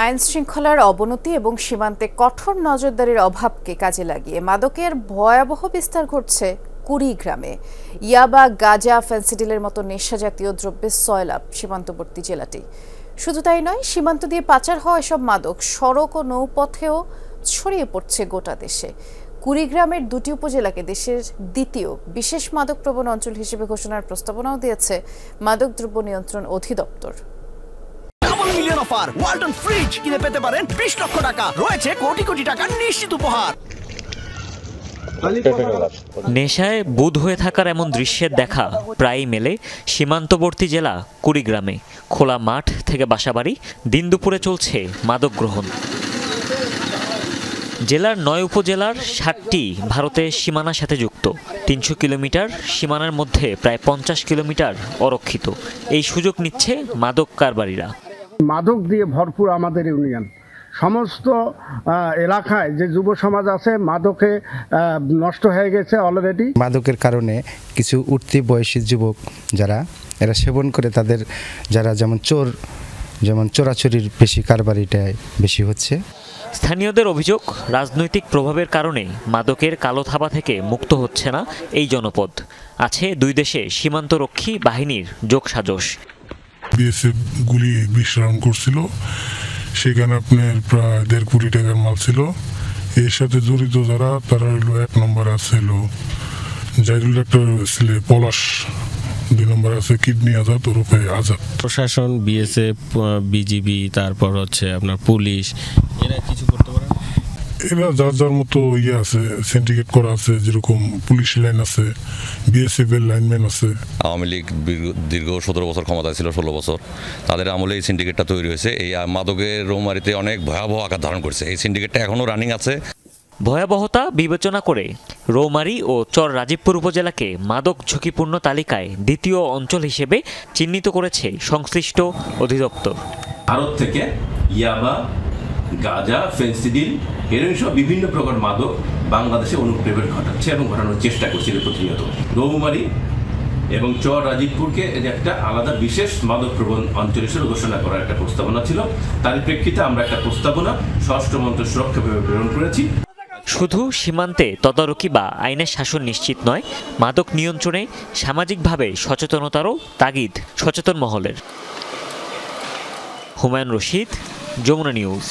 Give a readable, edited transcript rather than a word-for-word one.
আইন শৃঙ্খলার অবনতি এবং সীমান্তে কঠোর নজরদারির অভাবকে কাজে লাগিয়ে মাদকের ভয়াবহ বিস্তার ঘটছে কুড়িগ্রামে। ইয়াবা, গাঁজা, ফেন্সিডিলের মতো নেশাজাতীয় দ্রব্যের সয়লাব সীমান্তবর্তী জেলাটি। শুধু তাই নয়, সীমান্ত দিয়ে পাচার হওয়া এসব মাদক সড়ক ও নৌপথেও ছড়িয়ে পড়ছে গোটা দেশে। কুড়িগ্রামের দুটি উপজেলাকে দেশের দ্বিতীয় বিশেষ মাদকপ্রবণ অঞ্চল হিসেবে ঘোষণার প্রস্তাবনাও দিয়েছে মাদকদ্রব্য নিয়ন্ত্রণ অধিদপ্তর। মিলিয়ন অফার ওয়ালটন ফ্রিজ কিনে পেতে পারেন 20 লক্ষ টাকা, রয়েছে কোটি কোটি টাকার নিশ্চিত উপহার। নেশায় বুঁদ হয়ে থাকার এমন দৃশ্যের দেখা প্রায়ই মেলে সীমান্তবর্তী জেলা কুড়িগ্রামে। খোলা মাঠ থেকে বাসাবাড়ি, দিন দুপুরে চলছে মাদক গ্রহণ। জেলার 9 উপজেলার 7টি ভারতের সীমানার সাথে যুক্ত। 300 কিলোমিটার সীমানার মধ্যে প্রায় 50 কিলোমিটার অরক্ষিত। এই সুযোগ নিচ্ছে মাদক কারবারিরা। মাদক দিয়ে ভরপুর আমাদের ইউনিয়ন। সমস্ত এলাকায় যে যুব সমাজ আছে মাদকে নষ্ট হয়ে গেছে অলরেডি। মাদকের কারণে কিছু উঠতি বয়সী যুবক যারা এরা সেবন করে, তাদের যারা যেমন চোরাচুরির বেশি, কারবারিটাই বেশি হচ্ছে। স্থানীয়দের অভিযোগ, রাজনৈতিক প্রভাবের কারণে মাদকের কালো থাবা থেকে মুক্ত হচ্ছে না এই জনপদ। আছে দুই দেশে সীমান্তরক্ষী বাহিনীর যোগসাজশ। বিএসএফ গুলি 20 রাউন্ড করছিল, সেখানে আপনার প্রায় 1.5 কোটি টাকার মাল ছিল। এর সাথে জড়িত যারা, তারা হলো 1 নম্বর আছে হলো জাইরুল ডাক্তার ছেলে পলাশ, 2 নম্বর আছে কিডনি আজাদ ওরফে আজাদ। প্রশাসন, বিএসএফ, বিজিবি, তারপর হচ্ছে আপনার পুলিশ, এরা কিছু করতে পারে? এরা যার যার মতো আছে, সিন্ডিকেট করা আছে। যেরকম পুলিশ লাইন আছে, বিএসএফ এর লাইনম্যান আছে। আওয়ামী লীগ দীর্ঘ 17 বছর ক্ষমতায় ছিল, 16 বছর। তাদের আমলে এই সিন্ডিকেটটা তৈরি হয়েছে। এই মাদকের রৌমারিতে অনেক ভয়াবহ আকার ধারণ করছে। এই সিন্ডিকেটটা এখনও রানিং আছে। ভয়াবহতা বিবেচনা করে রৌমারী ও চর রাজীবপুর উপজেলাকে মাদক ঝুঁকিপূর্ণ তালিকায় দ্বিতীয় অঞ্চল হিসেবে চিহ্নিত করেছে সংশ্লিষ্ট অধিদপ্তর। ভারত থেকে ইয়াবা, গাঁজা, ফেন্সিডিল, হেরোইন সহ বিভিন্ন প্রকার মাদক বাংলাদেশে অনুপ্রবেশ ঘটাচ্ছে এবং ঘটানোর চেষ্টা করছিল প্রতিনিয়ত। রৌমারী এবং চর রাজীবপুরকে একটা আলাদা বিশেষ মাদক প্রবণ অঞ্চল হিসেবে ঘোষণা করার একটা প্রস্তাবনা ছিল। তার প্রেক্ষিতে আমরা একটা প্রস্তাবনা স্বরাষ্ট্র মন্ত্রক সুরক্ষা বিভাগে প্রেরণ করেছি। শুধু সীমান্তে তদারকি বা আইনের শাসন নিশ্চিত নয়, মাদক নিয়ন্ত্রণে সামাজিকভাবে সচেতনতারও তাগিদ সচেতন মহলের। হুমায়ুন রশিদ, যমুনা নিউজ।